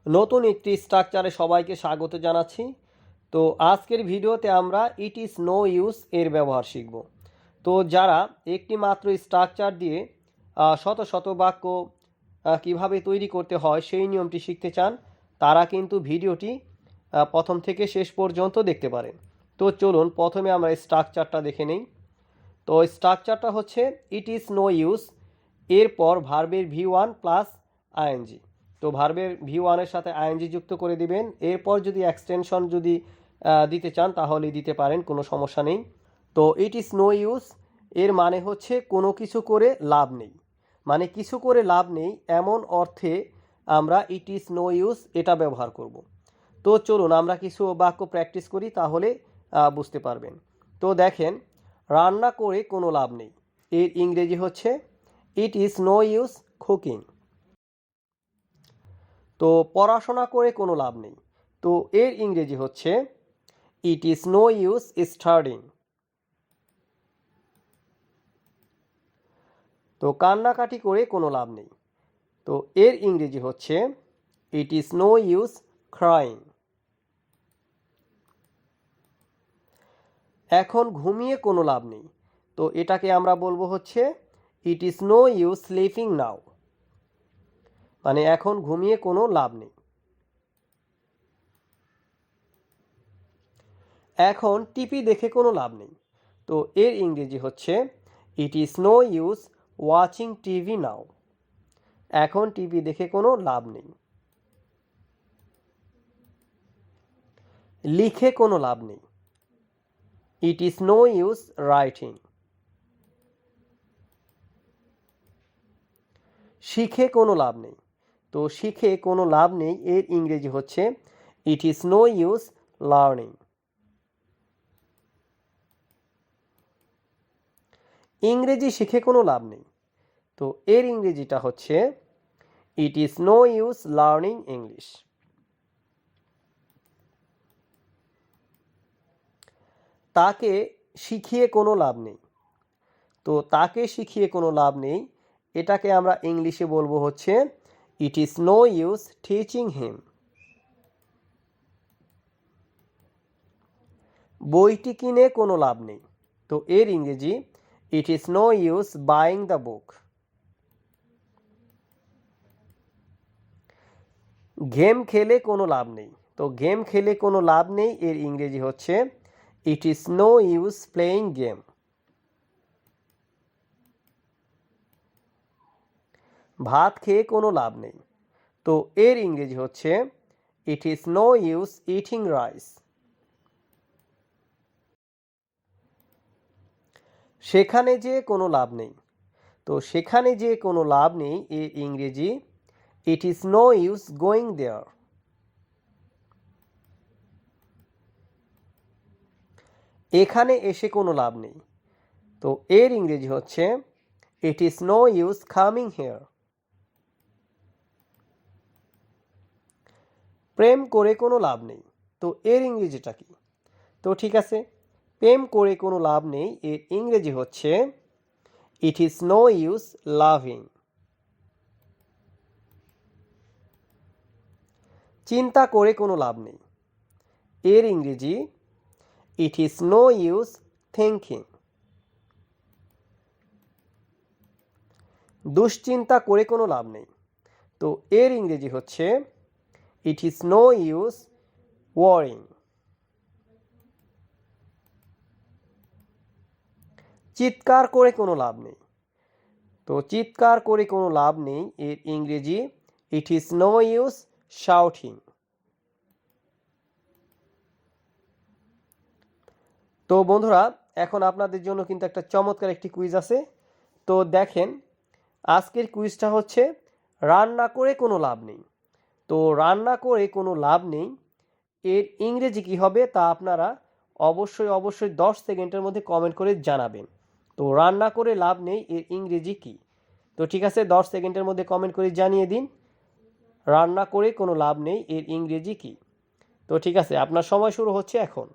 নতুন একটি স্ট্রাকচারে সবাইকে স্বাগত জানাচ্ছি। তো আজকের ভিডিওতে আমরা ইট ইজ নো ইউজ এর ব্যবহার শিখব। তো যারা একটি মাত্র স্ট্রাকচার দিয়ে শত শত বাক্য কিভাবে তৈরি করতে হয় সেই নিয়মটি শিখতে চান, তারা কিন্তু ভিডিওটি প্রথম থেকে শেষ পর্যন্ত দেখতে পারেন। তো চলুন প্রথমে আমরা স্ট্রাকচারটা দেখে নেই। তো স্ট্রাকচারটা হচ্ছে ইট ইজ নো ইউজ, এরপর ভার্বের V1 প্লাস আইএনজি। তো ভার্বের V1-এর সাথে আইএনজি যুক্ত করে দিবেন। এরপর যদি এক্সটেনশন দিতে চান তাহলে দিতে পারেন, কোনো সমস্যা নেই। তো ইট ইজ নো ইউজ এর মানে হচ্ছে কোনো কিছু করে লাভ নেই, মানে কিছু করে লাভ নেই এমন অর্থে আমরা ইট ইজ নো ইউজ এটা ব্যবহার করব। তো চলুন আমরা কিছু বাক্য প্র্যাকটিস করি, তাহলে বুঝতে পারবেন। তো দেখেন, রান্না করে কোনো লাভ নেই এর ইংরেজি হচ্ছে it is no use cooking. তো পড়াশোনা করে কোনো লাভ নেই, তো এর ইংরেজি হচ্ছে it is no use studying. তো কান্নাকাটি করে কোনো লাভ নেই, তো এর ইংরেজি হচ্ছে it is no use crying. এখন ঘুমিয়ে কোনো লাভ নেই, তো এটাকে আমরা বলবো হচ্ছে it is no use sleeping now, মানে এখন ঘুমিয়ে কোনো লাভ নেই। এখন টিভি দেখে কোনো লাভ নেই, তো এর ইংরেজি হচ্ছে it is no use watching TV now, এখন টিভি দেখে কোনো লাভ নেই। লিখে কোনো লাভ নেই, it is no use writing. শিখে কোনো লাভ নেই, তো শিখে কোনো লাভ নেই এর ইংরেজি হচ্ছে it is no use learning. ইংরেজি শিখে কোনো লাভ নেই, তো এর ইংরেজিটা হচ্ছে it is no use learning English. তাকে শিখিয়ে কোনো লাভ নেই, তো তাকে শিখিয়ে কোনো লাভ নেই এটাকে আমরা ইংলিশে বলবো হচ্ছে it is no use teaching him. বইটি কিনে কোনো লাভ নেই, তো এর ইংরেজি it is no use buying the book. Game খেলে কোনো লাভ নেই, তো গেম খেলে কোনো লাভ নেই এর ইংরেজি হচ্ছে it is no use playing game. ভাত খেয়ে কোনো লাভ নেই, তো এর ইংরেজি হচ্ছে it is no use eating rice. সেখানে যে কোনো লাভ নেই, তো সেখানে যে কোনো লাভ নেই এর ইংরেজি it is no use going there. এখানে এসে কোনো লাভ নেই, তো এর ইংরেজি হচ্ছে it is no use coming here. প্রেম করে কোনো লাভ নেই, তো এর ইংরেজিটা কি? তো ঠিক আছে, প্রেম করে কোনো লাভ নেই এর ইংরেজি হচ্ছে it is no use loving. চিন্তা করে কোনো লাভ নেই এর ইংরেজি it is no use thinking. দুশ্চিন্তা করে কোনো লাভ নেই, তো এর ইংরেজি হচ্ছে it is no use worrying. চিৎকার করে কোনো লাভ নেই, তো চিৎকার করে কোনো লাভ নেই এর ইংরেজি it is no use shouting. তো বন্ধুরা, এখন আপনাদের জন্য কিন্তু একটা চমৎকার একটি কুইজ আছে। তো দেখেন, আজকের কুইজটা হচ্ছে রান্না করে কোনো লাভ নেই। তো রান্না করে কোনো লাভ নেই এর ইংরেজি কী হবে তা আপনারা অবশ্যই 10 সেকেন্ডের মধ্যে কমেন্ট করে জানাবেন। তো রান্না করে লাভ নেই এর ইংরেজি কি? তো ঠিক আছে, 10 সেকেন্ডের মধ্যে কমেন্ট করে জানিয়ে দিন রান্না করে কোনো লাভ নেই এর ইংরেজি কি। তো ঠিক আছে, আপনার সময় শুরু হচ্ছে এখন।